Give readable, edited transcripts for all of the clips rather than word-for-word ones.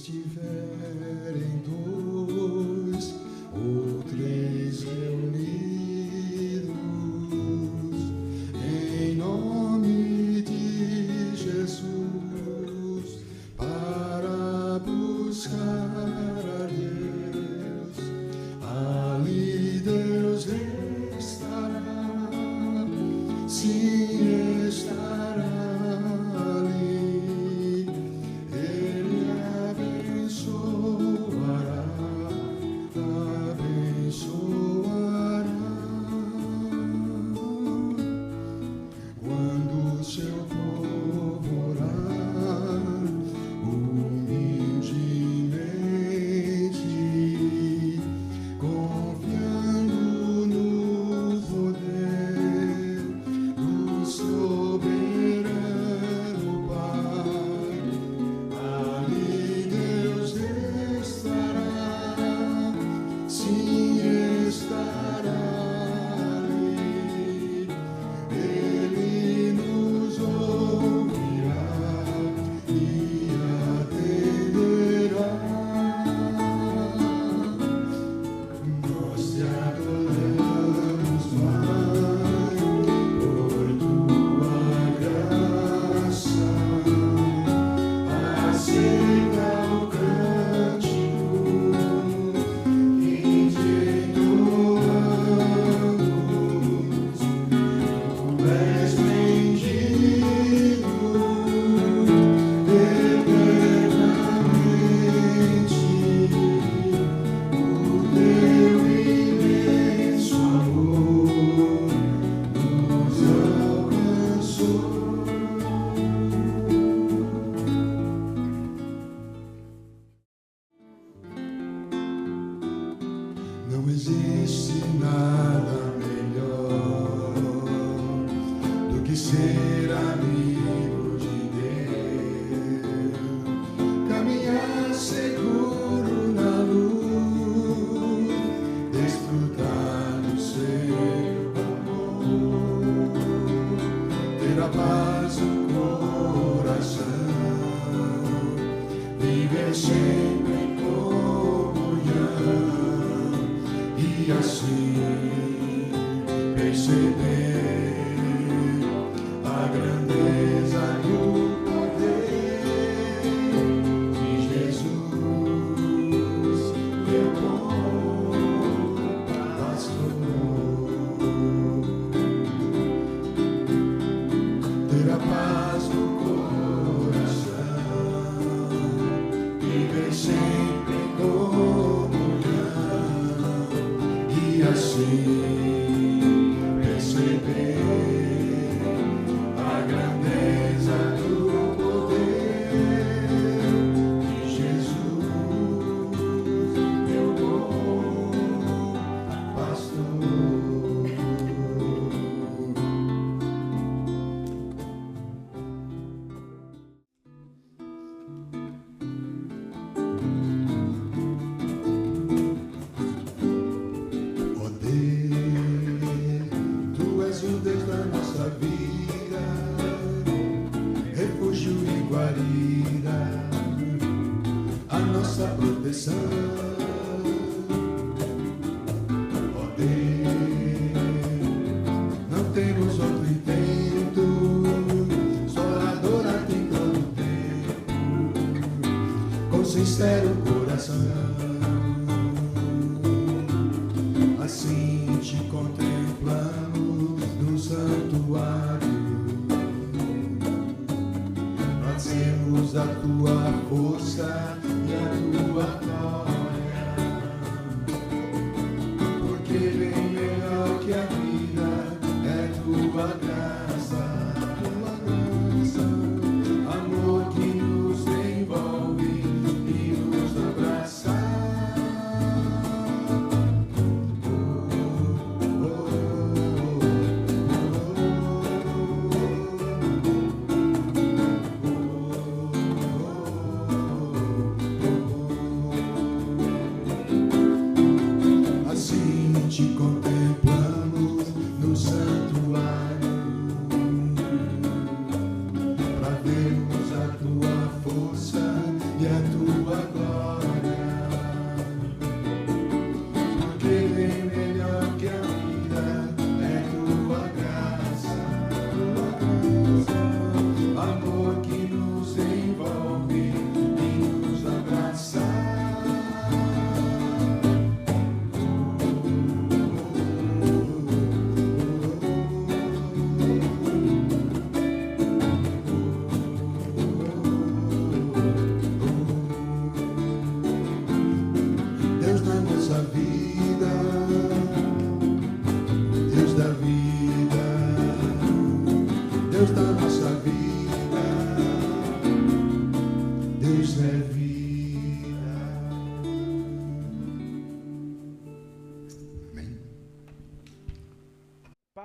estiverem dois ou três reunidos, em nome de Jesus, para buscar a Deus, ali Deus estará, sim, estará ali, Ele abençoará, abençoará. Quando o seu povo orar humildemente, confiando no poder do soberano Pai, ali Deus estará, sim, estará ali, Ele nos ouvirá e atenderá. Nós te adoramos, Pai, por tua graça. Aceita o cântico que te entoamos. Tu és bendito eternamente. O teu imenso amor nos alcançou. Não existe nada melhor do que ser amigo de Deus, caminhar seguro na luz, desfrutar do seu amor, ter a paz no coração, viver sempre em comunhão e assim perceber a grandeza e o poder de Jesus, meu bom pastor. Ter a paz no coração, viver sempre em comunhão e assim perceber a grandeza do poder de Jesus, meu bom pastor. Ó Deus, Tu és o Deus da nossa vida, refúgio e guarida, a nossa proteção. Ó Deus, não temos outro intento, só adorar-te em todo tempo, com sincero coração. Assim te contemplamos no santuário, nós temos a tua força e a tua glória, porque bem melhor que a vida é tua graça, amor que nos envolve e nos abraça. Assim te contemplamos no santuário,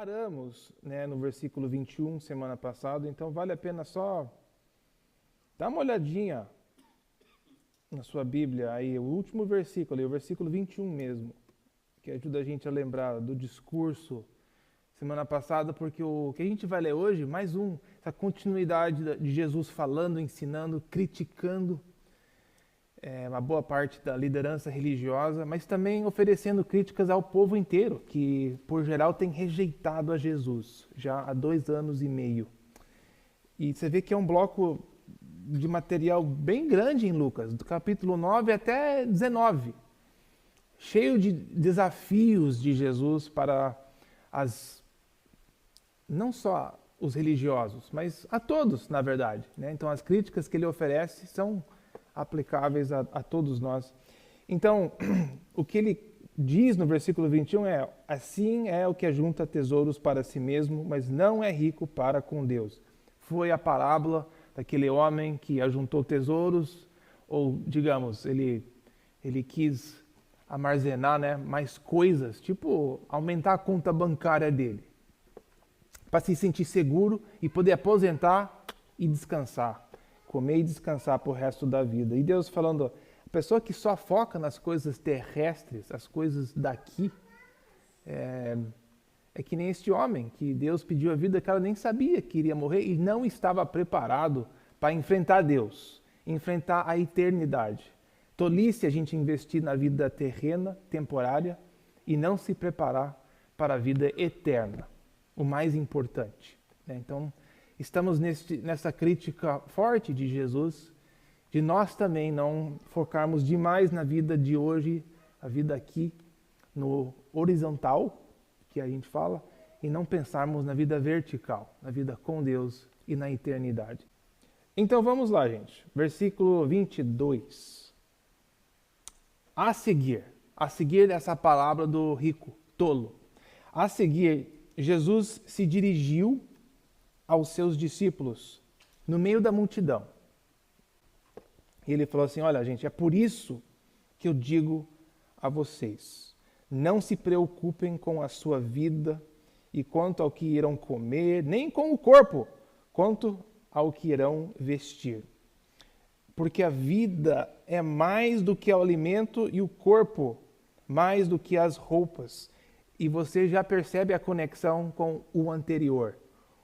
paramos, né, no versículo 21, semana passada, então vale a pena só dar uma olhadinha na sua Bíblia, aí, o último versículo, o versículo 21 mesmo, que ajuda a gente a lembrar do discurso semana passada, porque o que a gente vai ler hoje, essa continuidade de Jesus falando, ensinando, criticando uma boa parte da liderança religiosa, mas também oferecendo críticas ao povo inteiro, que por geral tem rejeitado a Jesus já há 2 anos e meio. E você vê que é um bloco de material bem grande em Lucas, do capítulo 9 até 19, cheio de desafios de Jesus para não só os religiosos, mas a todos, na verdade, né? Então as críticas que ele oferece são aplicáveis a todos nós. Então, o que ele diz no versículo 21 é: assim é o que ajunta tesouros para si mesmo, mas não é rico para com Deus. Foi a parábola daquele homem que ajuntou tesouros, ou digamos, ele quis armazenar, né, mais coisas, tipo aumentar a conta bancária dele, para se sentir seguro e poder aposentar e descansar. Comer e descansar pro resto da vida. E Deus falando, a pessoa que só foca nas coisas terrestres, as coisas daqui, é que nem este homem, que Deus pediu a vida que ela nem sabia que iria morrer e não estava preparado para enfrentar Deus, enfrentar a eternidade. Tolice a gente investir na vida terrena, temporária, e não se preparar para a vida eterna, o mais importante, né? Então, estamos nessa crítica forte de Jesus, de nós também não focarmos demais na vida de hoje, a vida aqui, no horizontal, que a gente fala, e não pensarmos na vida vertical, na vida com Deus e na eternidade. Então vamos lá, gente. Versículo 22. A seguir essa palavra do rico, tolo. A seguir, Jesus se dirigiu aos seus discípulos, no meio da multidão. E ele falou assim, olha gente, é por isso que eu digo a vocês, não se preocupem com a sua vida e quanto ao que irão comer, nem com o corpo, quanto ao que irão vestir. Porque a vida é mais do que o alimento e o corpo mais do que as roupas. E você já percebe a conexão com o anterior.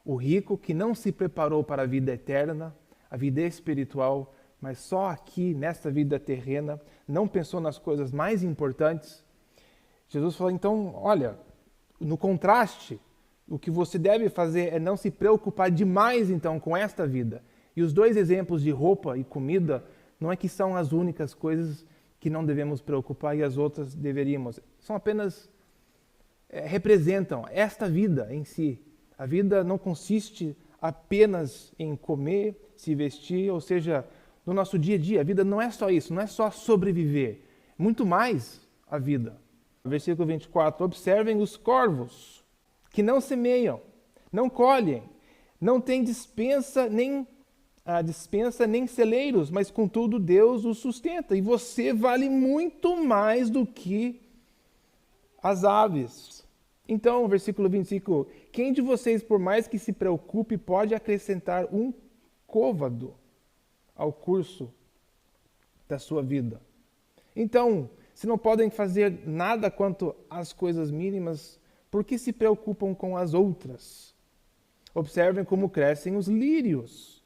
O rico que não se preparou para a vida eterna, a vida espiritual, mas só aqui, nesta vida terrena, não pensou nas coisas mais importantes. Jesus falou, então, olha, no contraste, o que você deve fazer é não se preocupar demais, então, com esta vida. E os 2 exemplos de roupa e comida, não é que são as únicas coisas que não devemos preocupar e as outras deveríamos. São apenas, representam esta vida em si. A vida não consiste apenas em comer, se vestir, ou seja, no nosso dia a dia. A vida não é só isso, não é só sobreviver. Muito mais a vida. Versículo 24. Observem os corvos, que não semeiam, não colhem, não têm dispensa nem celeiros, mas contudo Deus os sustenta. E você vale muito mais do que as aves. Então, versículo 25, quem de vocês, por mais que se preocupe, pode acrescentar um côvado ao curso da sua vida? Então, se não podem fazer nada quanto às coisas mínimas, por que se preocupam com as outras? Observem como crescem os lírios.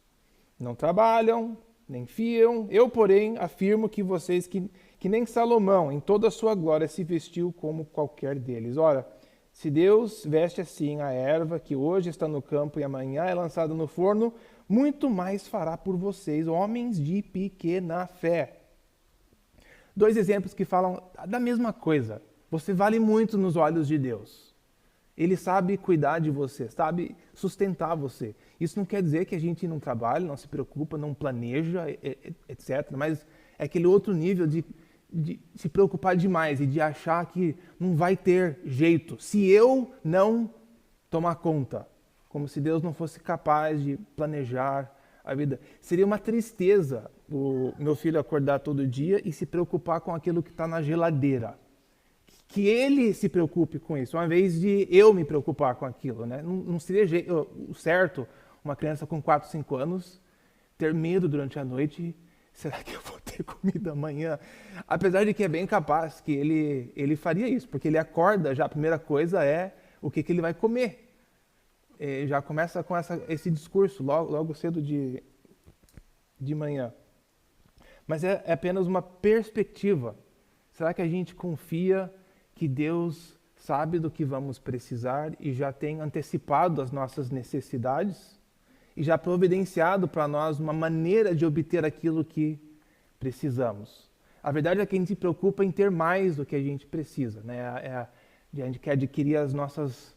Não trabalham, nem fiam. Eu, porém, afirmo que vocês, que nem Salomão, em toda a sua glória, se vestiu como qualquer deles. Ora, se Deus veste assim a erva que hoje está no campo e amanhã é lançada no forno, muito mais fará por vocês, homens de pequena fé. 2 exemplos que falam da mesma coisa. Você vale muito nos olhos de Deus. Ele sabe cuidar de você, sabe sustentar você. Isso não quer dizer que a gente não trabalha, não se preocupa, não planeja, etc. Mas é aquele outro nível de se preocupar demais e de achar que não vai ter jeito se eu não tomar conta. Como se Deus não fosse capaz de planejar a vida. Seria uma tristeza o meu filho acordar todo dia e se preocupar com aquilo que está na geladeira. que ele se preocupe com isso, ao invés de eu me preocupar com aquilo, né? Não seria certo uma criança com 4, 5 anos ter medo durante a noite. Será que eu vou ter comida amanhã? Apesar de que é bem capaz que ele faria isso, porque ele acorda, já a primeira coisa é o que ele vai comer. Já começa com esse discurso logo cedo de manhã. Mas é apenas uma perspectiva. Será que a gente confia que Deus sabe do que vamos precisar e já tem antecipado as nossas necessidades e já providenciado para nós uma maneira de obter aquilo que precisamos? A verdade é que a gente se preocupa em ter mais do que a gente precisa, né? A gente quer adquirir os nossos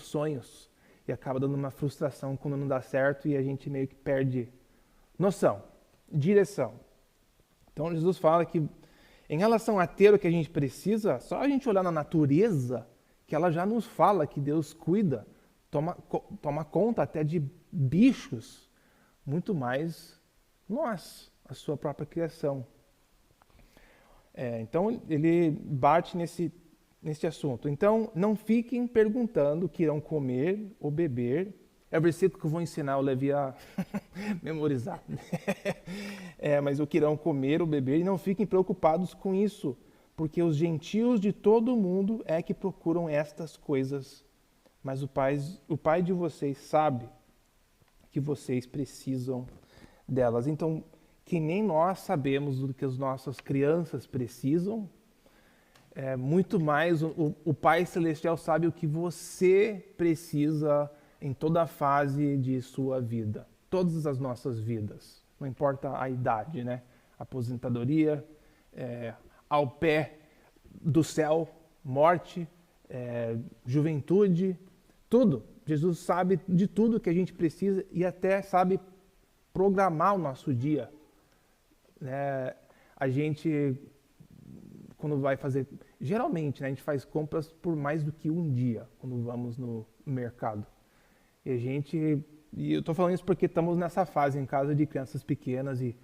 sonhos e acaba dando uma frustração quando não dá certo e a gente meio que perde noção, direção. Então Jesus fala que em relação a ter o que a gente precisa, só a gente olhar na natureza, que ela já nos fala que Deus cuida, toma conta até de bichos, muito mais nós, a sua própria criação. Então ele bate nesse assunto. Então não fiquem perguntando o que irão comer ou beber. É o versículo que eu vou ensinar o Levi a memorizar. Mas o que irão comer ou beber, e não fiquem preocupados com isso, porque os gentios de todo o mundo é que procuram estas coisas. Mas o Pai de vocês sabe que vocês precisam delas. Então, que nem nós sabemos do que as nossas crianças precisam, muito mais o Pai Celestial sabe o que você precisa em toda a fase de sua vida, todas as nossas vidas, não importa a idade, né? Aposentadoria, ao pé do céu, morte, juventude, tudo. Jesus sabe de tudo que a gente precisa e até sabe programar o nosso dia. A gente, quando vai fazer, geralmente, né, a gente faz compras por mais do que um dia, quando vamos no mercado. E eu estou falando isso porque estamos nessa fase em casa de crianças pequenas e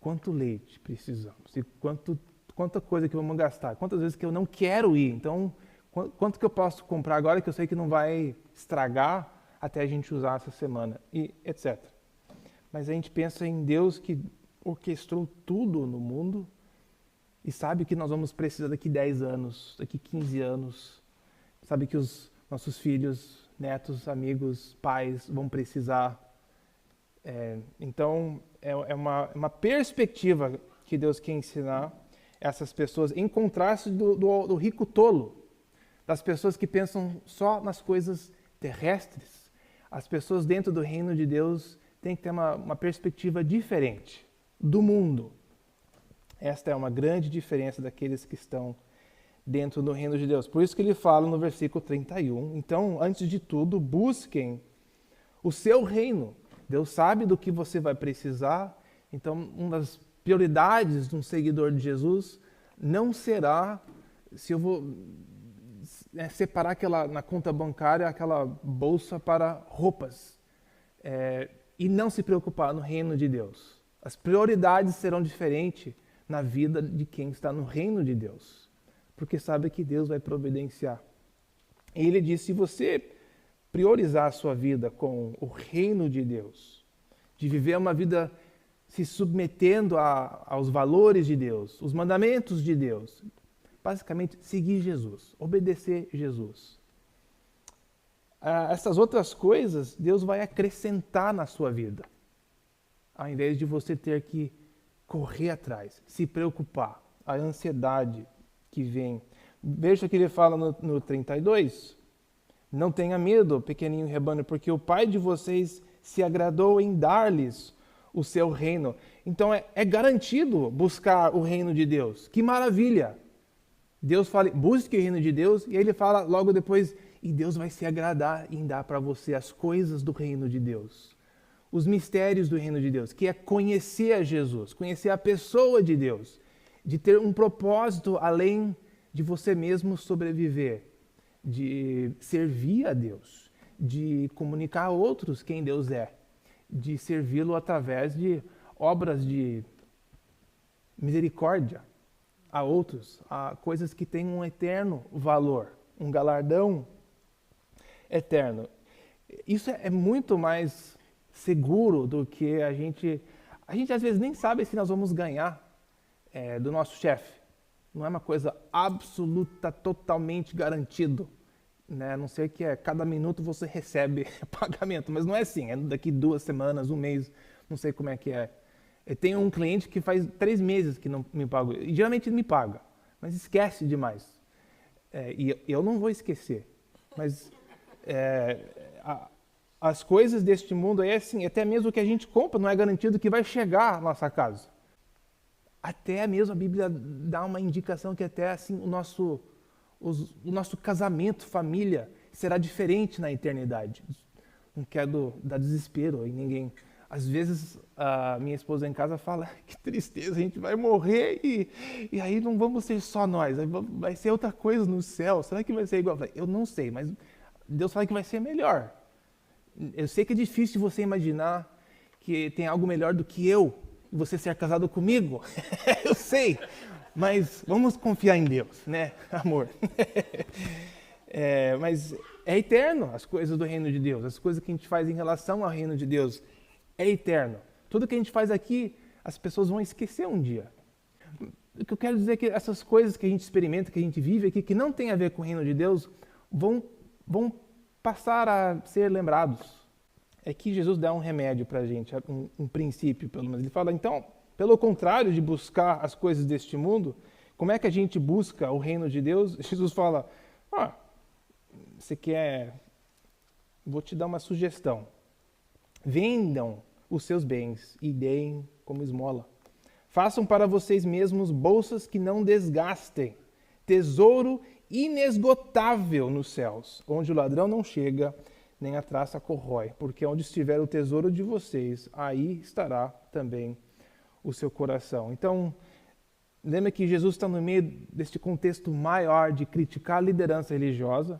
quanto leite precisamos, e quanta coisa que vamos gastar, quantas vezes que eu não quero ir, então quanto que eu posso comprar agora que eu sei que não vai estragar até a gente usar essa semana, e etc. Mas a gente pensa em Deus que orquestrou tudo no mundo e sabe que nós vamos precisar daqui 10 anos, daqui 15 anos, sabe que os nossos filhos, netos, amigos, pais vão precisar. Então, é uma perspectiva que Deus quer ensinar essas pessoas, em contraste do rico tolo, das pessoas que pensam só nas coisas terrestres. As pessoas dentro do reino de Deus têm que ter uma perspectiva diferente do mundo. Esta é uma grande diferença daqueles que estão dentro do reino de Deus. Por isso que ele fala no versículo 31, então, antes de tudo, busquem o seu reino. Deus sabe do que você vai precisar, então uma das prioridades de um seguidor de Jesus não será se eu vou separar na conta bancária aquela bolsa para roupas e não se preocupar no reino de Deus. As prioridades serão diferentes na vida de quem está no reino de Deus, porque sabe que Deus vai providenciar. E ele diz, se você priorizar a sua vida com o reino de Deus, de viver uma vida se submetendo aos valores de Deus, os mandamentos de Deus, basicamente seguir Jesus, obedecer Jesus. Essas outras coisas Deus vai acrescentar na sua vida, ao invés de você ter que correr atrás, se preocupar, a ansiedade que vem. Veja que ele fala no 32, não tenha medo, pequenino rebanho, porque o Pai de vocês se agradou em dar-lhes o seu reino. Então é garantido buscar o reino de Deus. Que maravilha! Deus fala, busque o reino de Deus, e ele fala logo depois, e Deus vai se agradar em dar para você as coisas do reino de Deus. Os mistérios do reino de Deus, que é conhecer a Jesus, conhecer a pessoa de Deus, de ter um propósito além de você mesmo sobreviver, de servir a Deus, de comunicar a outros quem Deus é, de servi-lo através de obras de misericórdia, a outros, a coisas que têm um eterno valor, um galardão eterno. Isso é muito mais seguro do que a gente às vezes nem sabe se nós vamos ganhar do nosso chefe. Não é uma coisa absoluta, totalmente garantido, né? A não ser que cada minuto você recebe pagamento, mas não é assim, é daqui 2 semanas, 1 mês, não sei como é que é. Eu tenho um cliente que faz 3 meses que não me paga, e geralmente ele me paga, mas esquece demais. E eu não vou esquecer, mas as coisas deste mundo é assim, até mesmo o que a gente compra não é garantido que vai chegar à nossa casa. Até mesmo a Bíblia dá uma indicação que até assim o nosso casamento, família, será diferente na eternidade. Não quero dar desespero em ninguém. Às vezes a minha esposa em casa fala, que tristeza, a gente vai morrer e aí não vamos ser só nós, vai ser outra coisa no céu. Será que vai ser igual? Eu não sei, mas Deus fala que vai ser melhor. Eu sei que é difícil você imaginar que tem algo melhor do que eu e você ser casado comigo. Eu sei, mas vamos confiar em Deus, né, amor? Mas é eterno as coisas do reino de Deus, as coisas que a gente faz em relação ao reino de Deus é eterno. Tudo que a gente faz aqui, as pessoas vão esquecer um dia. O que eu quero dizer é que essas coisas que a gente experimenta, que a gente vive aqui, que não tem a ver com o reino de Deus, vão passar a ser lembrados. É que Jesus dá um remédio para a gente, um princípio pelo menos. Ele fala, então, pelo contrário de buscar as coisas deste mundo, como é que a gente busca o reino de Deus? Jesus fala, você quer... Vou te dar uma sugestão. Vendam os seus bens e deem como esmola. Façam para vocês mesmos bolsas que não desgastem, tesouro inesgotável nos céus, onde o ladrão não chega, nem a traça corrói, porque onde estiver o tesouro de vocês, aí estará também o seu coração. Então, lembra que Jesus está no meio deste contexto maior de criticar a liderança religiosa,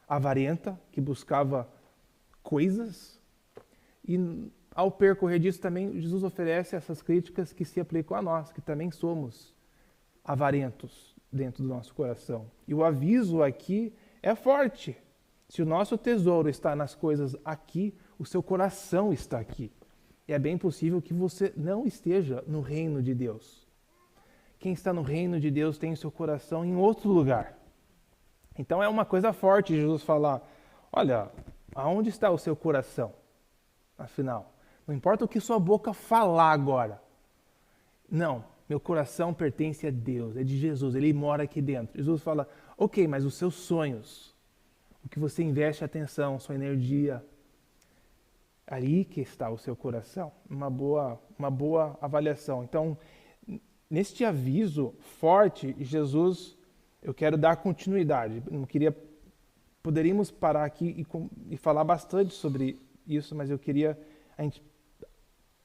avarenta, que buscava coisas, e ao percorrer disso também, Jesus oferece essas críticas que se aplicam a nós, que também somos avarentos dentro do nosso coração. E o aviso aqui é forte. Se o nosso tesouro está nas coisas aqui, o seu coração está aqui. E é bem possível que você não esteja no reino de Deus. Quem está no reino de Deus tem o seu coração em outro lugar. Então é uma coisa forte Jesus falar, olha, aonde está o seu coração? Afinal, não importa o que sua boca falar agora. Não, meu coração pertence a Deus, é de Jesus, Ele mora aqui dentro. Jesus fala, ok, mas os seus sonhos, o que você investe atenção, sua energia, ali que está o seu coração. Uma boa avaliação. Então, neste aviso forte, Jesus, eu quero dar continuidade. Poderíamos parar aqui e falar bastante sobre isso, mas eu queria a gente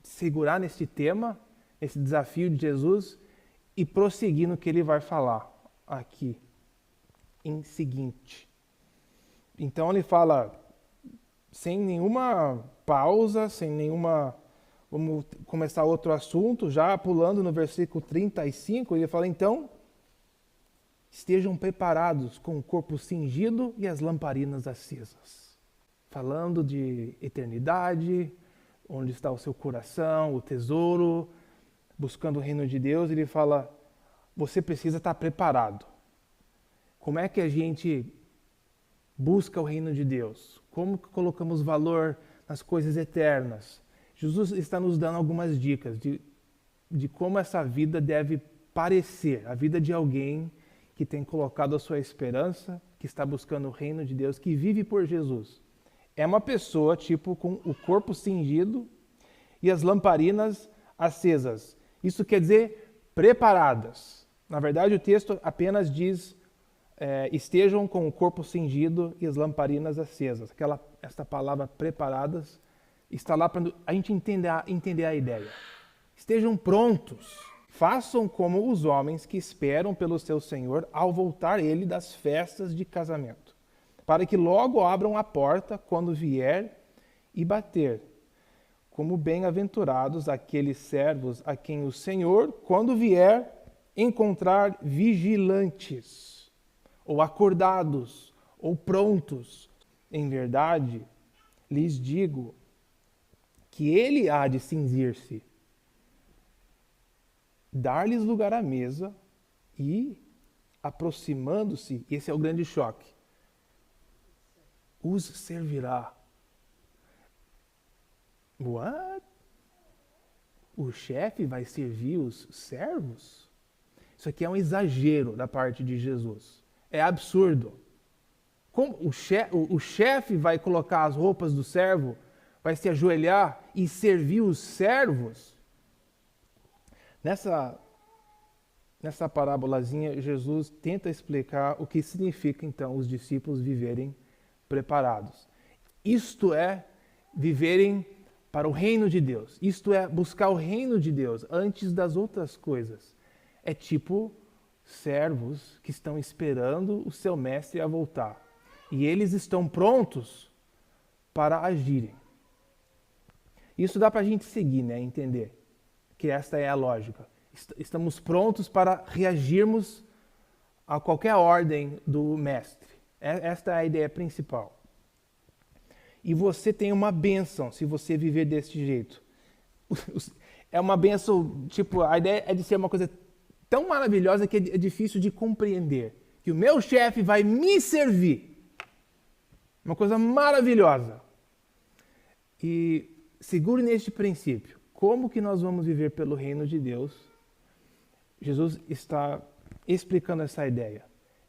segurar nesse tema, esse desafio de Jesus e prosseguir no que ele vai falar aqui em seguinte. Então ele fala sem nenhuma pausa, sem nenhuma... Vamos começar outro assunto, já pulando no versículo 35, ele fala, então, estejam preparados com o corpo cingido e as lamparinas acesas. Falando de eternidade, onde está o seu coração, o tesouro, buscando o reino de Deus, ele fala, você precisa estar preparado. Como é que a gente busca o reino de Deus? Como que colocamos valor nas coisas eternas? Jesus está nos dando algumas dicas de como essa vida deve parecer, a vida de alguém que tem colocado a sua esperança, que está buscando o reino de Deus, que vive por Jesus. É uma pessoa, tipo, com o corpo cingido e as lamparinas acesas. Isso quer dizer preparadas. Na verdade, o texto apenas diz estejam com o corpo cingido e as lamparinas acesas. Essa palavra preparadas está lá para a gente entender a ideia. Estejam prontos. Façam como os homens que esperam pelo seu Senhor ao voltar ele das festas de casamento, para que logo abram a porta quando vier e bater. Como bem-aventurados aqueles servos a quem o Senhor, quando vier, encontrar vigilantes, ou acordados, ou prontos. Em verdade, lhes digo que ele há de cingir-se, dar-lhes lugar à mesa e, aproximando-se, esse é o grande choque, os servirá. What? O chefe vai servir os servos? Isso aqui é um exagero da parte de Jesus. É absurdo. Como o chefe vai colocar as roupas do servo, vai se ajoelhar e servir os servos? Nessa parábolazinha, Jesus tenta explicar o que significa, então, os discípulos viverem preparados. Isto é, viverem para o reino de Deus. Isto é, buscar o reino de Deus antes das outras coisas. É tipo servos que estão esperando o seu mestre a voltar. E eles estão prontos para agirem. Isso dá para a gente seguir, né? Entender que esta é a lógica. Estamos prontos para reagirmos a qualquer ordem do mestre. Esta é a ideia principal. E você tem uma bênção se você viver desse jeito. É uma bênção, tipo, a ideia é de ser uma coisa tão maravilhosa que é difícil de compreender. Que o meu chefe vai me servir. Uma coisa maravilhosa. E segure neste princípio. Como que nós vamos viver pelo reino de Deus? Jesus está explicando essa ideia.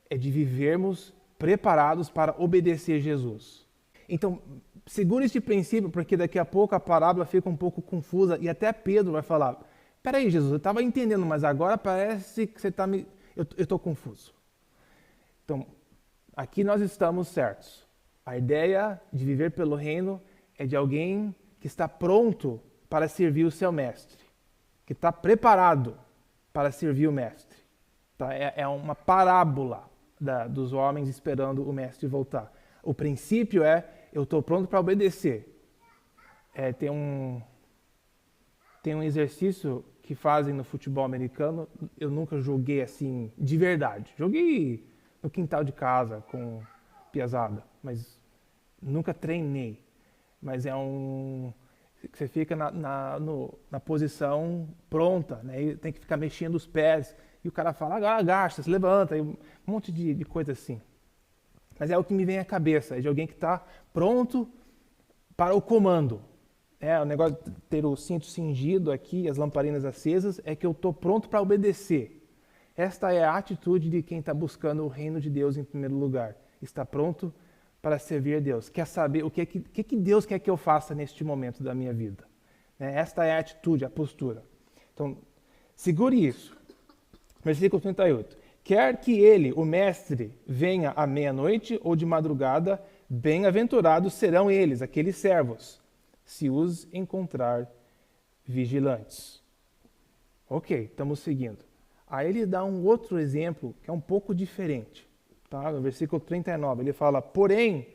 É de vivermos preparados para obedecer Jesus. Então, segure este princípio, porque daqui a pouco a parábola fica um pouco confusa e até Pedro vai falar: peraí, Jesus, eu estava entendendo, mas agora parece que você está me... Eu estou confuso. Então, aqui nós estamos certos. A ideia de viver pelo reino é de alguém que está pronto para servir o seu mestre, que está preparado para servir o mestre. Tá? É uma parábola dos homens esperando o mestre voltar. O princípio é: eu estou pronto para obedecer. Tem um exercício que fazem no futebol americano, eu nunca joguei assim de verdade. Joguei no quintal de casa com piazada, mas nunca treinei. Mas é você fica na posição pronta, né? E tem que ficar mexendo os pés. E o cara fala: agacha, se levanta, e um monte de coisa assim. Mas é o que me vem à cabeça, é de alguém que está pronto para o comando. O negócio de ter o cinto cingido aqui, as lamparinas acesas, é que eu estou pronto para obedecer. Esta é a atitude de quem está buscando o reino de Deus em primeiro lugar. Está pronto para servir a Deus. Quer saber o que Deus quer que eu faça neste momento da minha vida. Esta é a atitude, a postura. Então, segure isso. Versículo 38. Quer que ele, o mestre, venha à meia-noite ou de madrugada, bem-aventurados serão eles, aqueles servos, se os encontrar vigilantes. Ok, estamos seguindo. Aí ele dá um outro exemplo que é um pouco diferente. Tá? No versículo 39, ele fala: porém,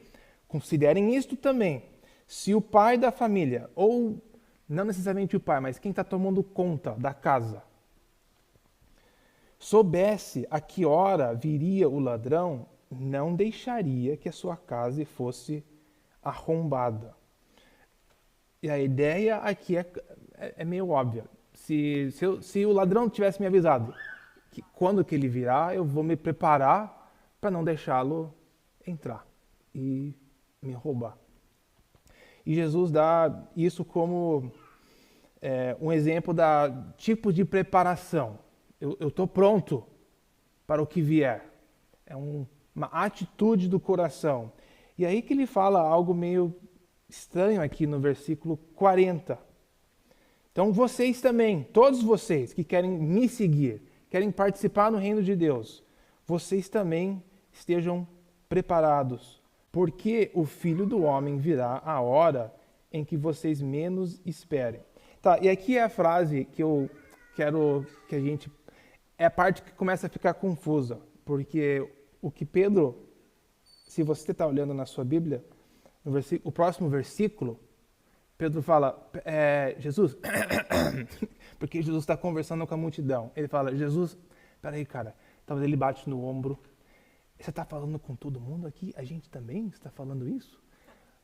considerem isto também, se o pai da família, ou não necessariamente o pai, mas quem está tomando conta da casa, soubesse a que hora viria o ladrão, não deixaria que a sua casa fosse arrombada. E a ideia aqui é meio óbvia. Se o ladrão tivesse me avisado que quando que ele virá, eu vou me preparar para não deixá-lo entrar e me roubar. E Jesus dá isso como um exemplo da tipo de preparação. Eu estou pronto para o que vier. É uma atitude do coração. E aí que ele fala algo meio estranho aqui no versículo 40. Então vocês também, todos vocês que querem me seguir, querem participar no reino de Deus, vocês também estejam preparados, porque o Filho do Homem virá a hora em que vocês menos esperem. Tá, e aqui é a frase que eu quero que a gente... É a parte que começa a ficar confusa, porque o que Pedro, se você está olhando na sua Bíblia, o próximo versículo, Pedro fala, Jesus, porque Jesus está conversando com a multidão. Ele fala: Jesus, peraí, cara. Talvez ele bate no ombro. Você está falando com todo mundo aqui? A gente também está falando isso?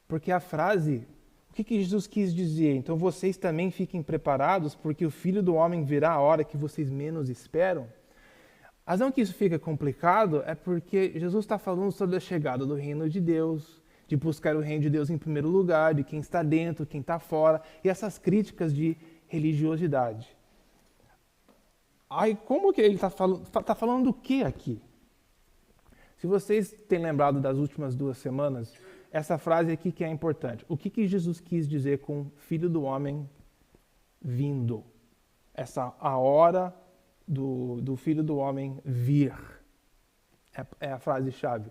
Porque a frase, o que Jesus quis dizer? Então vocês também fiquem preparados, porque o Filho do Homem virá a hora que vocês menos esperam. A razão que isso fica complicado é porque Jesus está falando sobre a chegada do reino de Deus, de buscar o reino de Deus em primeiro lugar, de quem está dentro, quem está fora, e essas críticas de religiosidade. Aí como que ele está falando? Está falando do que aqui? Se vocês têm lembrado das últimas 2 semanas, essa frase aqui que é importante. O que Jesus quis dizer com Filho do Homem vindo? A hora do Filho do Homem vir. É a frase-chave.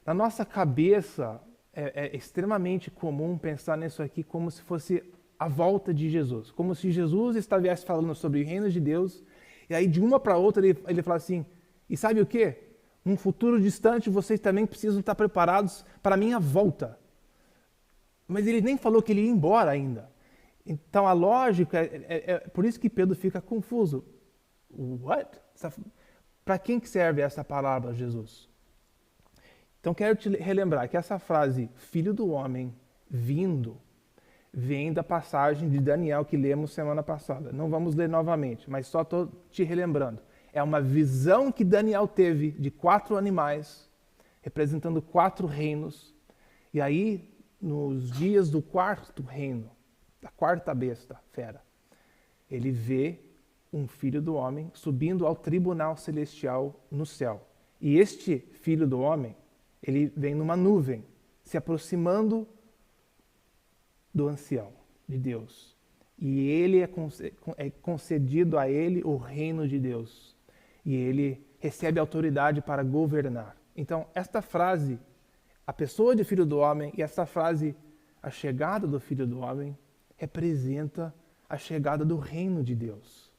Na nossa cabeça, é extremamente comum pensar nisso aqui como se fosse a volta de Jesus. Como se Jesus estivesse falando sobre o reino de Deus, e aí de uma para outra ele fala assim, e sabe o quê? Num futuro distante vocês também precisam estar preparados para a minha volta. Mas ele nem falou que ele ia embora ainda. Então a lógica, por isso que Pedro fica confuso. What? Para quem que serve essa palavra, Jesus? Então quero te relembrar que essa frase, Filho do Homem vindo, vem da passagem de Daniel que lemos semana passada. Não vamos ler novamente, mas só estou te relembrando. É uma visão que Daniel teve de 4 animais, representando 4 reinos. E aí, nos dias do 4º reino, da 4ª besta, fera, ele vê um filho do homem subindo ao tribunal celestial no céu. E este filho do homem, ele vem numa nuvem, se aproximando do ancião de Deus. E ele é concedido a ele o reino de Deus. E ele recebe autoridade para governar. Então, esta frase, a pessoa de Filho do Homem, e essa frase, a chegada do Filho do Homem, representa a chegada do reino de Deus.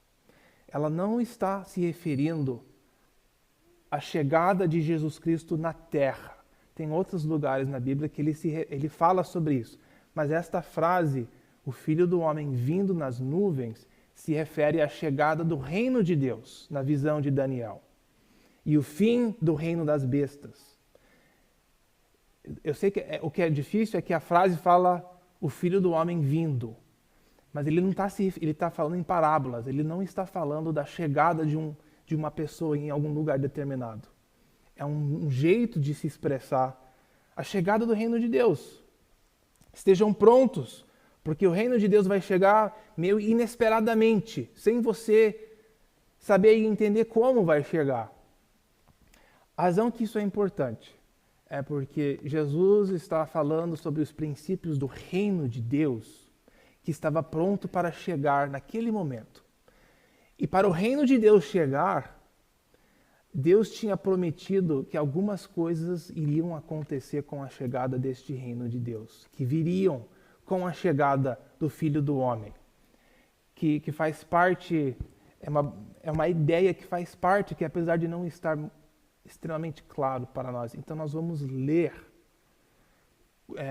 Ela não está se referindo à chegada de Jesus Cristo na terra. Tem outros lugares na Bíblia que ele fala sobre isso. Mas esta frase, o Filho do Homem vindo nas nuvens, se refere à chegada do reino de Deus, na visão de Daniel. E o fim do reino das bestas. Eu sei que o que é difícil é que a frase fala o Filho do Homem vindo. Mas ele está falando em parábolas, ele não está falando da chegada de uma pessoa em algum lugar determinado. É um jeito de se expressar a chegada do reino de Deus. Estejam prontos, porque o reino de Deus vai chegar meio inesperadamente, sem você saber e entender como vai chegar. A razão que isso é importante é porque Jesus está falando sobre os princípios do reino de Deus, que estava pronto para chegar naquele momento. E para o reino de Deus chegar, Deus tinha prometido que algumas coisas iriam acontecer com a chegada deste reino de Deus, que viriam com a chegada do Filho do Homem, que faz parte, é uma ideia que faz parte, que apesar de não estar extremamente claro para nós. Então nós vamos ler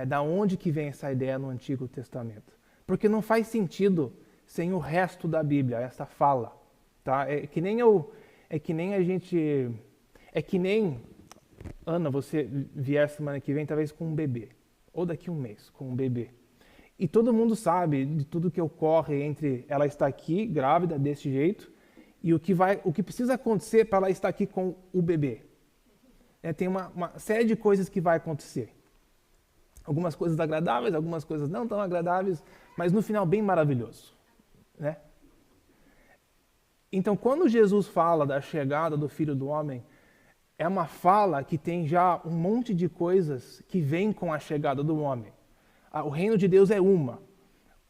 da onde que vem essa ideia no Antigo Testamento. Porque não faz sentido sem o resto da Bíblia, essa fala. Tá? É que nem Ana, você vier semana que vem talvez com um bebê, ou daqui a um mês com um bebê. E todo mundo sabe de tudo que ocorre entre ela estar aqui grávida desse jeito e o que precisa acontecer para ela estar aqui com o bebê. Tem uma série de coisas que vai acontecer. Algumas coisas agradáveis, algumas coisas não tão agradáveis, mas no final bem maravilhoso, né? Então, quando Jesus fala da chegada do Filho do Homem, é uma fala que tem já um monte de coisas que vêm com a chegada do homem. O reino de Deus é uma.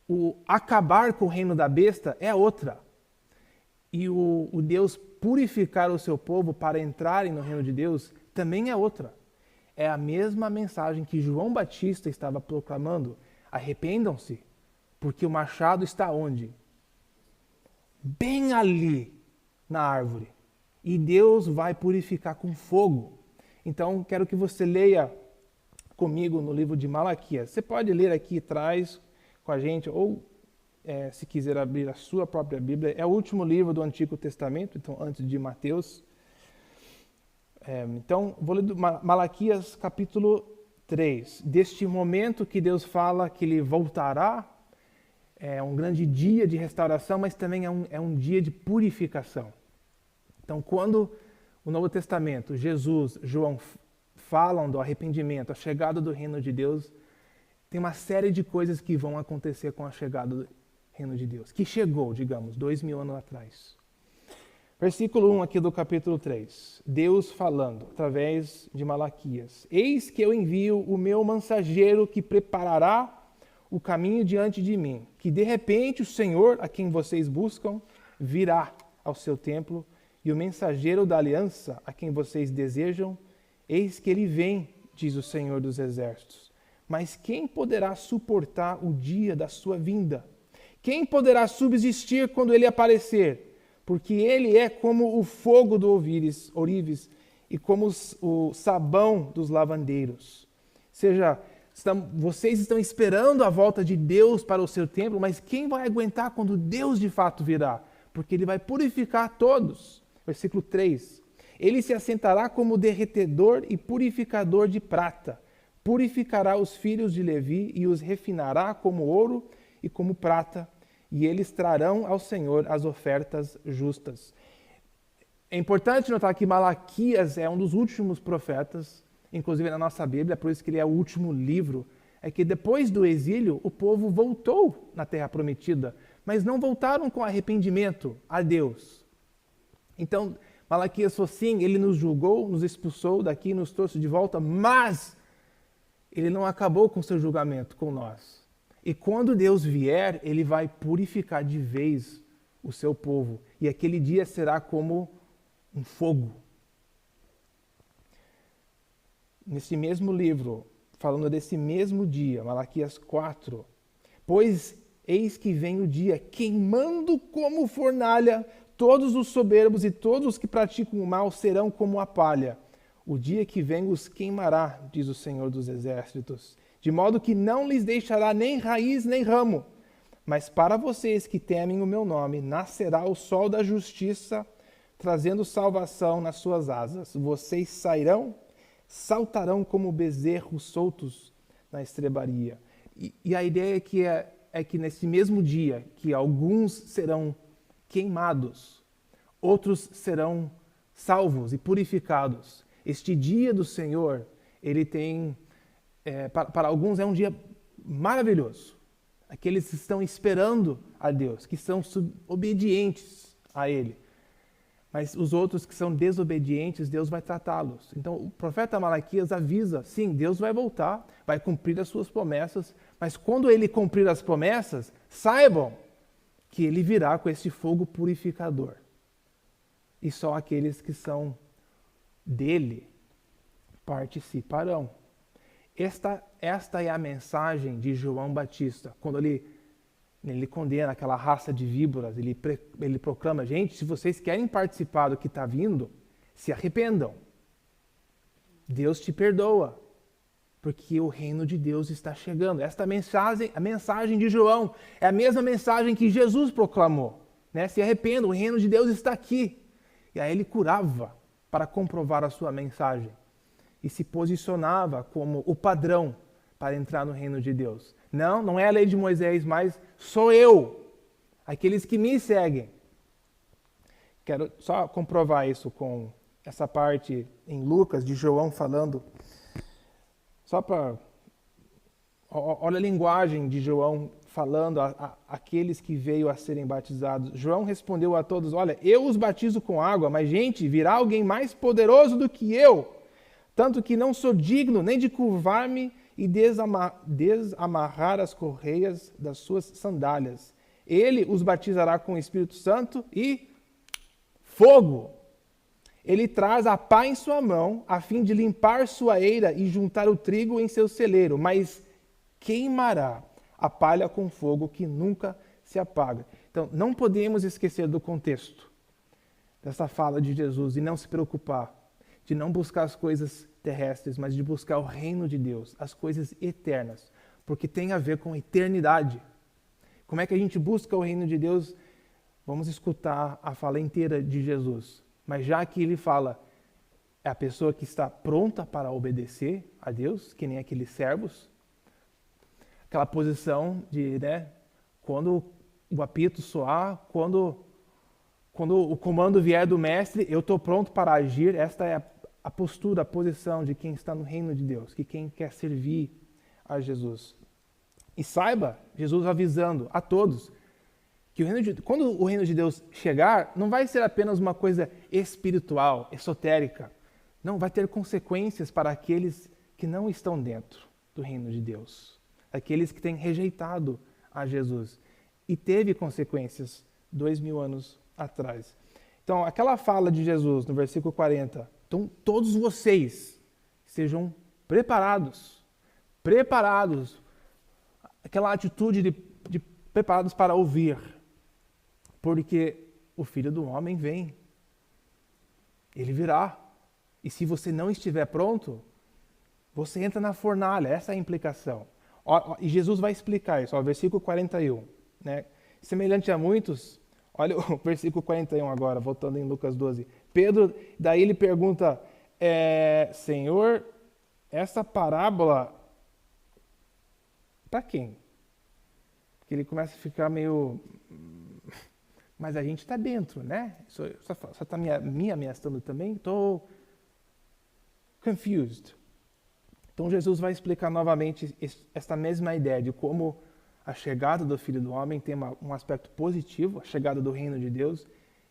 O acabar com o reino da besta é outra. E o Deus purificar o seu povo para entrarem no reino de Deus também é outra. É a mesma mensagem que João Batista estava proclamando. Arrependam-se, porque o machado está onde? Bem ali na árvore. E Deus vai purificar com fogo. Então, quero que você leia comigo no livro de Malaquias. Você pode ler aqui atrás com a gente, ou se quiser abrir a sua própria Bíblia. É o último livro do Antigo Testamento, então antes de Mateus. Então, vou ler Malaquias capítulo 3. Deste momento que Deus fala que Ele voltará, é um grande dia de restauração, mas também é um dia de purificação. Então, quando o Novo Testamento, Jesus, João falam do arrependimento, a chegada do reino de Deus, tem uma série de coisas que vão acontecer com a chegada do reino de Deus, que chegou, digamos, 2000 anos atrás. Versículo 1 aqui do capítulo 3. Deus falando, através de Malaquias. Eis que eu envio o meu mensageiro que preparará o caminho diante de mim, que de repente o Senhor, a quem vocês buscam, virá ao seu templo, e o mensageiro da aliança, a quem vocês desejam, eis que ele vem, diz o Senhor dos Exércitos. Mas quem poderá suportar o dia da sua vinda? Quem poderá subsistir quando ele aparecer? Porque ele é como o fogo do ourives e como o sabão dos lavandeiros. Ou seja, vocês estão esperando a volta de Deus para o seu templo, mas quem vai aguentar quando Deus de fato virá? Porque ele vai purificar todos. Versículo 3. Ele se assentará como derretedor e purificador de prata. Purificará os filhos de Levi e os refinará como ouro e como prata. E eles trarão ao Senhor as ofertas justas. É importante notar que Malaquias é um dos últimos profetas, inclusive na nossa Bíblia, por isso que ele é o último livro. É que depois do exílio, o povo voltou na Terra Prometida, mas não voltaram com arrependimento a Deus. Então, Malaquias falou sim, ele nos julgou, nos expulsou daqui, nos trouxe de volta, mas ele não acabou com seu julgamento com nós. E quando Deus vier, ele vai purificar de vez o seu povo. E aquele dia será como um fogo. Nesse mesmo livro, falando desse mesmo dia, Malaquias 4, pois eis que vem o dia, queimando como fornalha, todos os soberbos e todos os que praticam o mal serão como a palha. O dia que vem os queimará, diz o Senhor dos Exércitos, de modo que não lhes deixará nem raiz nem ramo. Mas para vocês que temem o meu nome, nascerá o sol da justiça, trazendo salvação nas suas asas. Vocês sairão, saltarão como bezerros soltos na estrebaria. E a ideia é que nesse mesmo dia, que alguns serão queimados, outros serão salvos e purificados. Este dia do Senhor, ele tem, para alguns é um dia maravilhoso. Aqueles que estão esperando a Deus, que são obedientes a Ele. Mas os outros que são desobedientes, Deus vai tratá-los. Então o profeta Malaquias avisa, sim, Deus vai voltar, vai cumprir as suas promessas, mas quando Ele cumprir as promessas, saibam que Ele virá com esse fogo purificador. E só aqueles que são dele participarão. Esta é a mensagem de João Batista. Quando ele condena aquela raça de víboras, ele proclama, gente, se vocês querem participar do que está vindo, se arrependam. Deus te perdoa, porque o reino de Deus está chegando. Esta mensagem, a mensagem de João, é a mesma mensagem que Jesus proclamou. Né? Se arrependam, o reino de Deus está aqui. E aí ele curava para comprovar a sua mensagem. E se posicionava como o padrão para entrar no reino de Deus. Não é a lei de Moisés, mas sou eu, aqueles que me seguem. Quero só comprovar isso com essa parte em Lucas, de João falando. Só para... Olha a linguagem de João falando àqueles que veio a serem batizados. João respondeu a todos, olha, eu os batizo com água, mas gente, virá alguém mais poderoso do que eu, tanto que não sou digno nem de curvar-me e desamarrar as correias das suas sandálias. Ele os batizará com o Espírito Santo e fogo. Ele traz a pá em sua mão, a fim de limpar sua eira e juntar o trigo em seu celeiro, mas queimará a palha com fogo que nunca se apaga. Então, não podemos esquecer do contexto dessa fala de Jesus e não se preocupar de não buscar as coisas terrestres, mas de buscar o reino de Deus, as coisas eternas, porque tem a ver com eternidade. Como é que a gente busca o reino de Deus? Vamos escutar a fala inteira de Jesus. Mas já que ele fala, é a pessoa que está pronta para obedecer a Deus, que nem aqueles servos. Aquela posição de, quando o apito soar, quando o comando vier do mestre, eu estou pronto para agir. Esta é a postura, a posição de quem está no reino de Deus, que quem quer servir a Jesus. E saiba, Jesus avisando a todos, que quando o reino de Deus chegar, não vai ser apenas uma coisa espiritual, esotérica. Não, vai ter consequências para aqueles que não estão dentro do reino de Deus. Aqueles que têm rejeitado a Jesus. E teve consequências 2000 anos atrás. Então, aquela fala de Jesus no versículo 40. Então, todos vocês sejam preparados. Preparados. Aquela atitude de preparados para ouvir. Porque o Filho do Homem vem. Ele virá. E se você não estiver pronto, você entra na fornalha. Essa é a implicação. E Jesus vai explicar isso. Versículo 41. Né? Semelhante a muitos, olha o versículo 41 agora, voltando em Lucas 12. Pedro, daí ele pergunta, Senhor, essa parábola, para quem? Porque ele começa a ficar meio... Mas a gente está dentro, né? Só está me ameaçando também? Estou confused. Então Jesus vai explicar novamente esta mesma ideia de como a chegada do Filho do Homem tem um aspecto positivo, a chegada do reino de Deus,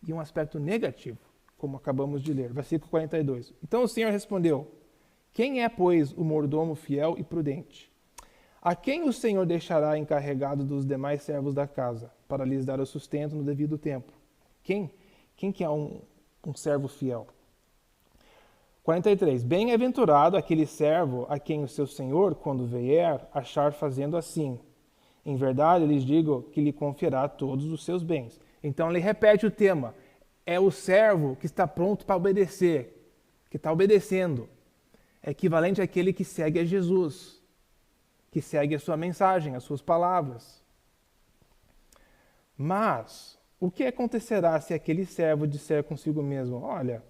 e um aspecto negativo, como acabamos de ler. Versículo 42. Então o Senhor respondeu, quem é, pois, o mordomo fiel e prudente? A quem o Senhor deixará encarregado dos demais servos da casa, para lhes dar o sustento no devido tempo? Quem que é um servo fiel? 43. Bem-aventurado aquele servo a quem o seu senhor, quando vier, achar fazendo assim. Em verdade, lhes digo que lhe confiará todos os seus bens. Então ele repete o tema. É o servo que está pronto para obedecer, que está obedecendo. É equivalente àquele que segue a Jesus, que segue a sua mensagem, as suas palavras. Mas, o que acontecerá se aquele servo disser consigo mesmo, olha,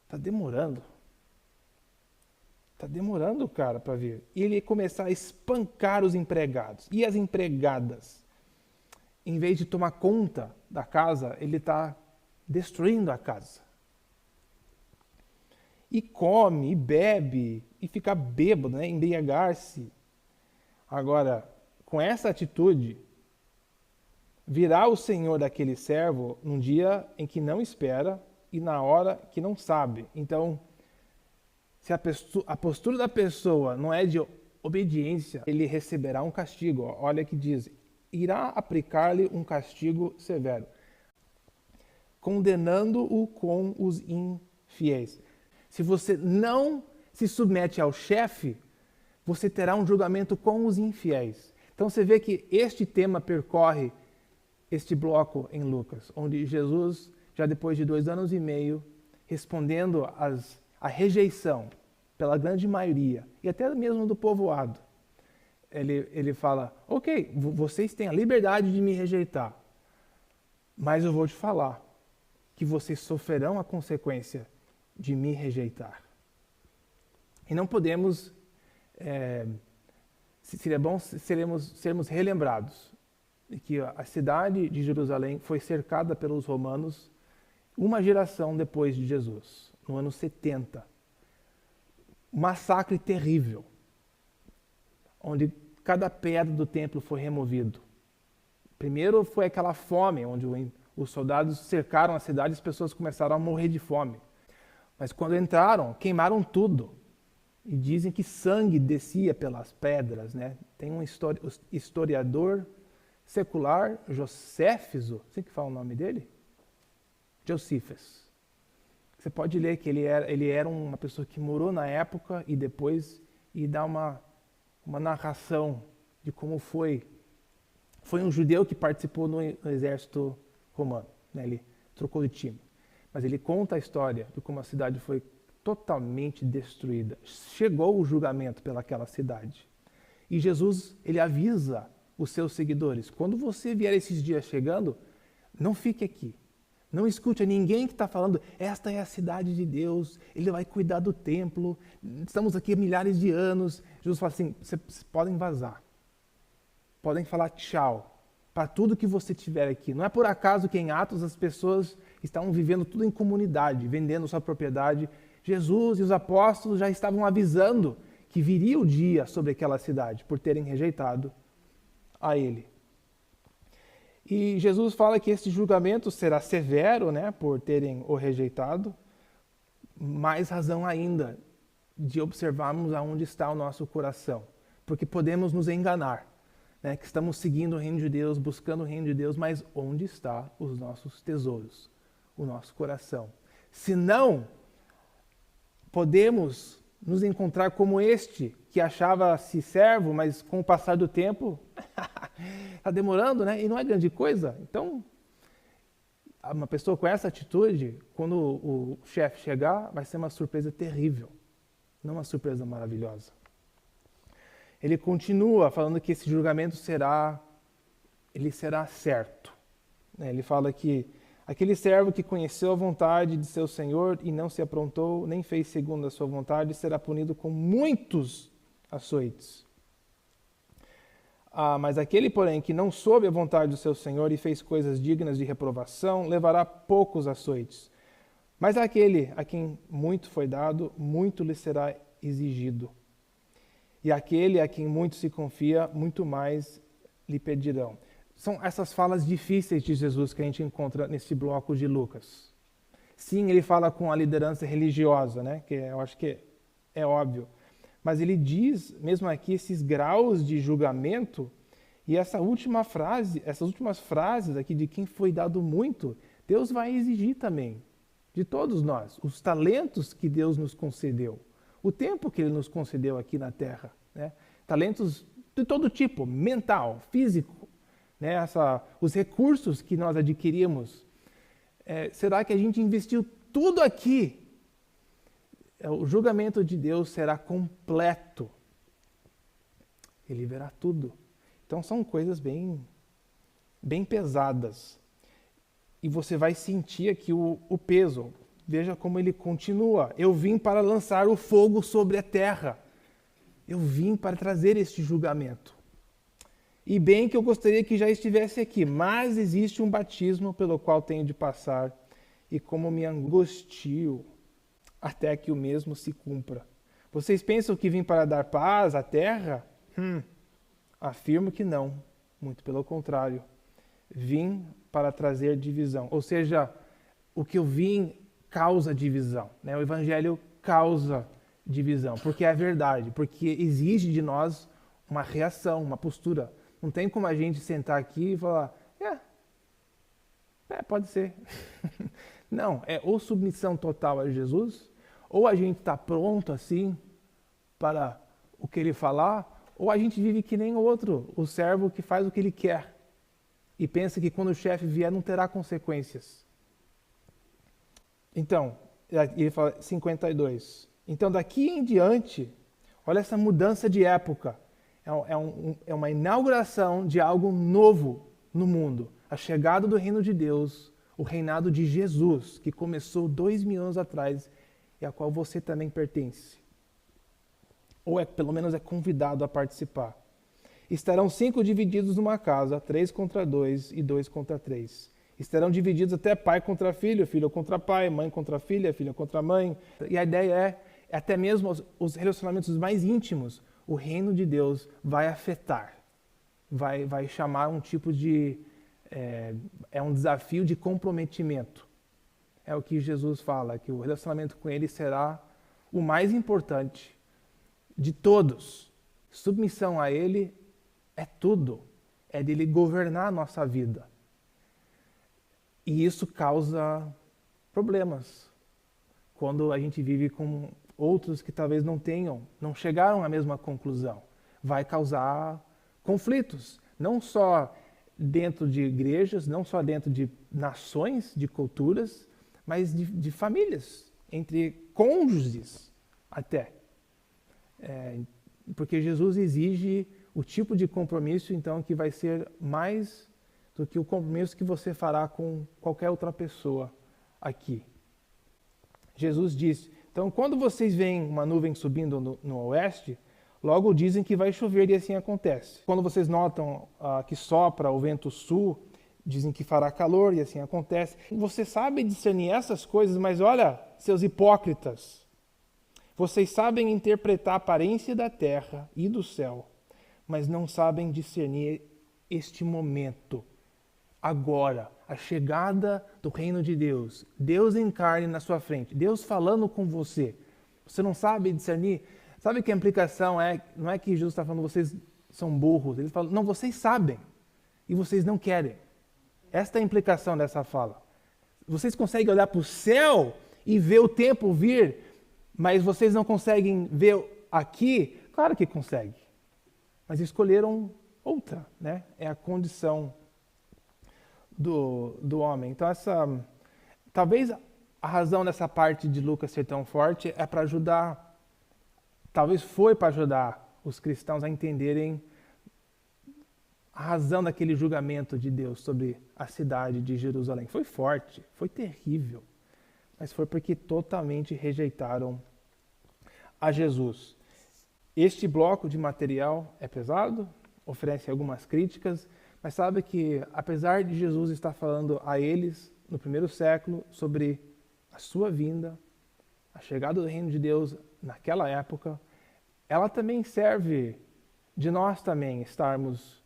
está demorando. Está demorando o cara para vir. E ele começar a espancar os empregados e as empregadas. Em vez de tomar conta da casa, ele está destruindo a casa. E come, e bebe, e fica bêbado, embriagar-se. Agora, com essa atitude, virá o Senhor daquele servo num dia em que não espera e na hora que não sabe. Então, se a postura da pessoa não é de obediência, ele receberá um castigo. Olha que diz, irá aplicar-lhe um castigo severo, condenando-o com os infiéis. Se você não se submete ao chefe, você terá um julgamento com os infiéis. Então você vê que este tema percorre este bloco em Lucas, onde Jesus, já depois de 2 anos e meio, respondendo a rejeição pela grande maioria, e até mesmo do povoado, ele fala, ok, vocês têm a liberdade de me rejeitar, mas eu vou te falar que vocês sofrerão a consequência de me rejeitar. E não podemos, seria bom sermos relembrados de que a cidade de Jerusalém foi cercada pelos romanos uma geração depois de Jesus, no ano 70. Um massacre terrível, onde cada pedra do templo foi removido. Primeiro foi aquela fome, onde os soldados cercaram a cidade e as pessoas começaram a morrer de fome. Mas quando entraram, queimaram tudo. E dizem que sangue descia pelas pedras, né? Tem um historiador secular, Joséfiso, assim que fala o nome dele? Josephus. Você pode ler que ele era uma pessoa que morou na época e depois dá uma narração de como foi. Foi um judeu que participou no exército romano, né? Ele trocou de time. Mas ele conta a história de como a cidade foi totalmente destruída. Chegou o julgamento pelaquela cidade. E Jesus, ele avisa os seus seguidores. Quando você vier esses dias chegando, não fique aqui. Não escute a ninguém que está falando, esta é a cidade de Deus, Ele vai cuidar do templo, estamos aqui há milhares de anos. Jesus fala assim, vocês podem vazar, podem falar tchau para tudo que você tiver aqui. Não é por acaso que em Atos as pessoas estavam vivendo tudo em comunidade, vendendo sua propriedade. Jesus e os apóstolos já estavam avisando que viria o dia sobre aquela cidade, por terem rejeitado a Ele. E Jesus fala que esse julgamento será severo, né, por terem o rejeitado. Mais razão ainda de observarmos aonde está o nosso coração, porque podemos nos enganar, né, que estamos seguindo o reino de Deus, buscando o reino de Deus, mas onde está os nossos tesouros, o nosso coração? Se não, podemos nos encontrar como este, que achava-se servo, mas com o passar do tempo, está demorando, né? E não é grande coisa. Então, uma pessoa com essa atitude, quando o chefe chegar, vai ser uma surpresa terrível, não uma surpresa maravilhosa. Ele continua falando que esse julgamento será certo. Ele fala que aquele servo que conheceu a vontade de seu senhor e não se aprontou, nem fez segundo a sua vontade, será punido com muitos açoites. Mas aquele, porém, que não soube a vontade do seu senhor e fez coisas dignas de reprovação, levará poucos açoites. Mas aquele a quem muito foi dado, muito lhe será exigido. E aquele a quem muito se confia, muito mais lhe pedirão. São essas falas difíceis de Jesus que a gente encontra nesse bloco de Lucas. Sim, ele fala com a liderança religiosa, né? Que eu acho que é óbvio. Mas ele diz, mesmo aqui, esses graus de julgamento, e essas últimas frases aqui de quem foi dado muito, Deus vai exigir também, de todos nós, os talentos que Deus nos concedeu, o tempo que Ele nos concedeu aqui na Terra, né? Talentos de todo tipo, mental, físico, né? Os recursos que nós adquirimos. Será que a gente investiu tudo aqui? O julgamento de Deus será completo. Ele verá tudo. Então são coisas bem pesadas. E você vai sentir aqui o peso. Veja como ele continua. Eu vim para lançar o fogo sobre a terra. Eu vim para trazer este julgamento. E bem que eu gostaria que já estivesse aqui, mas existe um batismo pelo qual tenho de passar, e como me angustio até que o mesmo se cumpra. Vocês pensam que vim para dar paz à terra? Afirmo que não, muito pelo contrário. Vim para trazer divisão. Ou seja, o que eu vim causa divisão, né? O Evangelho causa divisão, porque é verdade, porque exige de nós uma reação, uma postura. Não tem como a gente sentar aqui e falar, pode ser. Não, é ou submissão total a Jesus, ou a gente está pronto assim para o que Ele falar, ou a gente vive que nem o outro, o servo que faz o que ele quer e pensa que quando o chefe vier não terá consequências. Então, ele fala 52. Então, daqui em diante, olha essa mudança de época. É uma inauguração de algo novo no mundo. A chegada do reino de Deus, o reinado de Jesus, que começou 2000 anos atrás e a qual você também pertence. Ou pelo menos é convidado a participar. Estarão 5 divididos numa casa, 3 contra 2 e 2 contra 3. Estarão divididos até pai contra filho, filho contra pai, mãe contra filha, filha contra mãe. E a ideia é até mesmo os relacionamentos mais íntimos, o reino de Deus vai afetar, vai chamar um tipo de... É um desafio de comprometimento. É o que Jesus fala, que o relacionamento com Ele será o mais importante de todos. Submissão a Ele é tudo, é dele governar a nossa vida. E isso causa problemas, quando a gente vive com outros que talvez não chegaram à mesma conclusão. Vai causar conflitos, não só dentro de igrejas, não só dentro de nações, de culturas, mas de famílias, entre cônjuges até. Porque Jesus exige o tipo de compromisso, então, que vai ser mais do que o compromisso que você fará com qualquer outra pessoa aqui. Jesus disse, então, quando vocês veem uma nuvem subindo no oeste, logo dizem que vai chover e assim acontece. Quando vocês notam que sopra o vento sul, dizem que fará calor e assim acontece. Você sabe discernir essas coisas, mas olha, seus hipócritas, vocês sabem interpretar a aparência da terra e do céu, mas não sabem discernir este momento. Agora, a chegada do reino de Deus, Deus em carne na sua frente, Deus falando com você. Você não sabe discernir? Sabe que a implicação é, não é que Jesus está falando vocês são burros, ele fala, não, vocês sabem e vocês não querem. Esta é a implicação dessa fala. Vocês conseguem olhar para o céu e ver o tempo vir, mas vocês não conseguem ver aqui? Claro que conseguem, mas escolheram outra, né? É a condição do homem. Então, talvez a razão dessa parte de Lucas ser tão forte é para ajudar, talvez foi para ajudar os cristãos a entenderem a razão daquele julgamento de Deus sobre a cidade de Jerusalém. Foi forte, foi terrível, mas foi porque totalmente rejeitaram a Jesus. Este bloco de material é pesado, oferece algumas críticas, mas sabe que, apesar de Jesus estar falando a eles, no primeiro século, sobre a sua vinda, a chegada do reino de Deus naquela época, ela também serve de nós também estarmos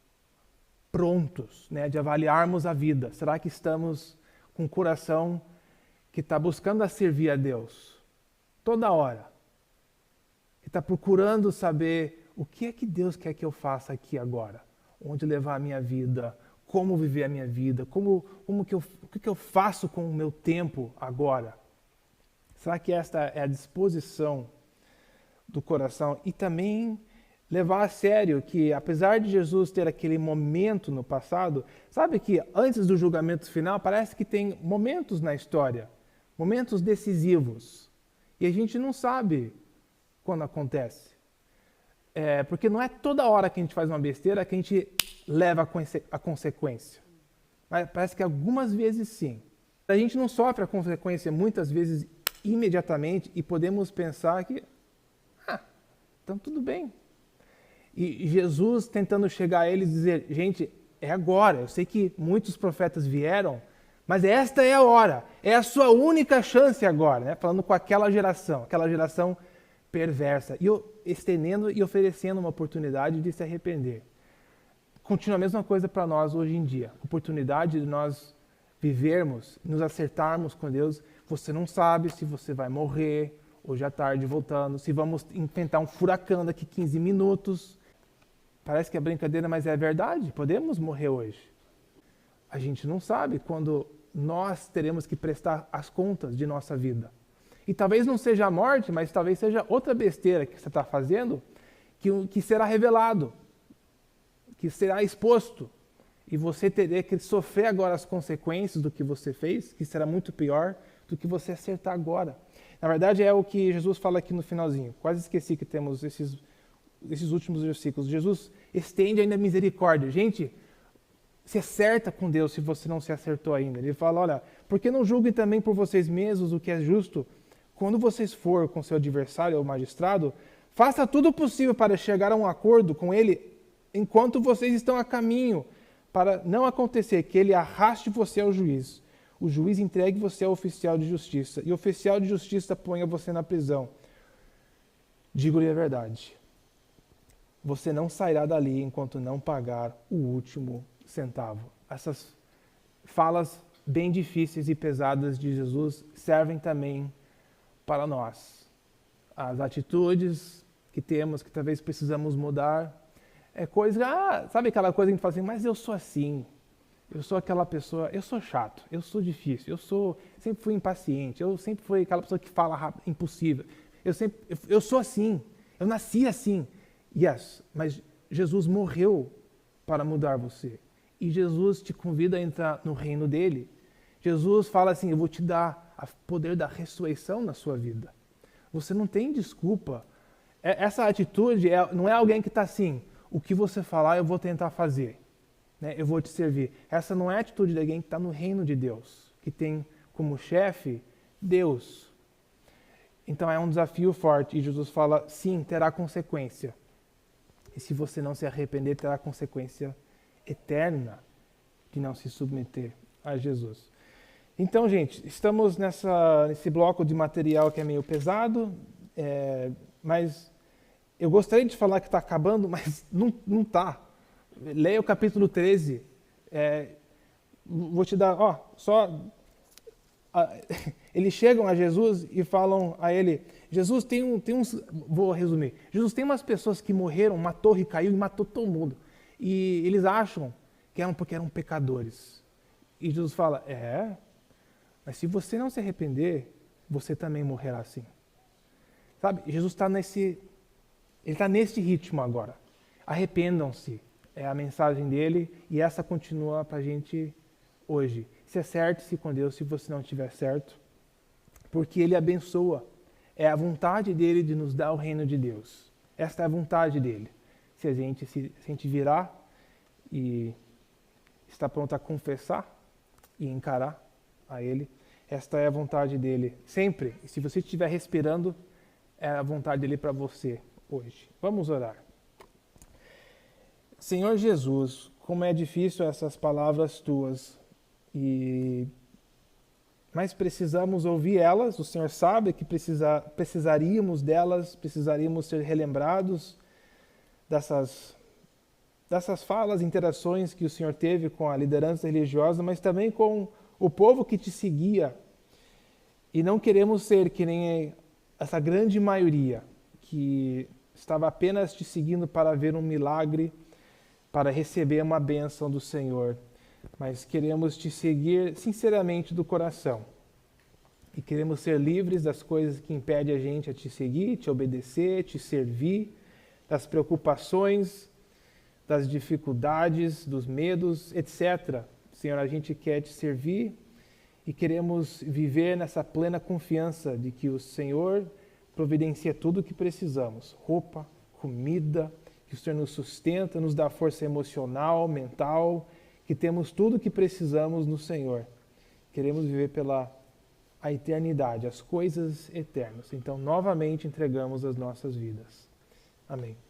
prontos, né, de avaliarmos a vida. Será que estamos com o coração que está buscando a servir a Deus toda hora? Que está procurando saber o que é que Deus quer que eu faça aqui agora? Onde levar a minha vida, como viver a minha vida, o que eu faço com o meu tempo agora? Será que esta é a disposição do coração? E também levar a sério que, apesar de Jesus ter aquele momento no passado, sabe que antes do julgamento final, parece que tem momentos na história, momentos decisivos, e a gente não sabe quando acontece. Porque não é toda hora que a gente faz uma besteira que a gente leva a consequência. Mas parece que algumas vezes sim. A gente não sofre a consequência muitas vezes imediatamente e podemos pensar que, então tudo bem. E Jesus tentando chegar a eles e dizer, gente, é agora. Eu sei que muitos profetas vieram, mas esta é a hora. É a sua única chance agora, né? Falando com aquela geração perversa, e estendendo e oferecendo uma oportunidade de se arrepender. Continua a mesma coisa para nós hoje em dia. Oportunidade de nós vivermos, nos acertarmos com Deus. Você não sabe se você vai morrer hoje à tarde voltando, se vamos enfrentar um furacão daqui 15 minutos. Parece que é brincadeira, mas é verdade. Podemos morrer hoje. A gente não sabe quando nós teremos que prestar as contas de nossa vida. E talvez não seja a morte, mas talvez seja outra besteira que você está fazendo, que será revelado, que será exposto. E você terá que sofrer agora as consequências do que você fez, que será muito pior do que você acertar agora. Na verdade, é o que Jesus fala aqui no finalzinho. Quase esqueci que temos esses últimos versículos. Jesus estende ainda a misericórdia. Gente, se acerta com Deus se você não se acertou ainda. Ele fala, olha, por que não julguem também por vocês mesmos o que é justo? Quando vocês for com seu adversário ou magistrado, faça tudo o possível para chegar a um acordo com ele enquanto vocês estão a caminho, para não acontecer que ele arraste você ao juiz. O juiz entregue você ao oficial de justiça, e o oficial de justiça ponha você na prisão. Digo-lhe a verdade. Você não sairá dali enquanto não pagar o último centavo. Essas falas bem difíceis e pesadas de Jesus servem também para nós. As atitudes que temos, que talvez precisamos mudar, é coisa, sabe aquela coisa que a gente fala assim, mas eu sou assim, eu sou aquela pessoa, eu sou chato, eu sou difícil, sempre fui impaciente, eu sempre fui aquela pessoa que fala rápido, impossível, eu sou assim, eu nasci assim. Yes, mas Jesus morreu para mudar você. E Jesus te convida a entrar no reino dele. Jesus fala assim, eu vou te dar o poder da ressurreição na sua vida. Você não tem desculpa. Essa atitude não é alguém que está assim, o que você falar eu vou tentar fazer, né? Eu vou te servir. Essa não é a atitude de alguém que está no reino de Deus, que tem como chefe Deus. Então é um desafio forte e Jesus fala, sim, terá consequência. E se você não se arrepender, terá consequência eterna de não se submeter a Jesus. Então, gente, estamos nesse bloco de material que é meio pesado, mas eu gostaria de falar que está acabando, mas não está. Leia o capítulo 13. Vou te dar, eles chegam a Jesus e falam a ele, Jesus, tem uns, vou resumir, Jesus, tem umas pessoas que morreram, uma torre caiu e matou todo mundo. E eles acham que eram porque eram pecadores. E Jesus fala, mas se você não se arrepender, você também morrerá assim. Sabe, Jesus está nesse ritmo agora. Arrependam-se, é a mensagem dele e essa continua para a gente hoje. Se acerte-se com Deus se você não estiver certo, porque ele abençoa. É a vontade dele de nos dar o reino de Deus. Esta é a vontade dele. Se a gente virar e está pronto a confessar e encarar a ele, esta é a vontade dele sempre. E se você estiver respirando, é a vontade dele para você hoje. Vamos orar. Senhor Jesus, como é difícil essas palavras tuas, mas precisamos ouvir elas. O Senhor sabe que precisaríamos delas, precisaríamos ser relembrados dessas falas, interações que o Senhor teve com a liderança religiosa, mas também com o povo que te seguia. E não queremos ser que nem essa grande maioria que estava apenas te seguindo para ver um milagre, para receber uma bênção do Senhor. Mas queremos te seguir sinceramente do coração. E queremos ser livres das coisas que impedem a gente a te seguir, te obedecer, te servir, das preocupações, das dificuldades, dos medos, etc. Senhor, a gente quer te servir e queremos viver nessa plena confiança de que o Senhor providencia tudo o que precisamos. Roupa, comida, que o Senhor nos sustenta, nos dá força emocional, mental, que temos tudo o que precisamos no Senhor. Queremos viver pela a eternidade, as coisas eternas. Então, novamente entregamos as nossas vidas. Amém.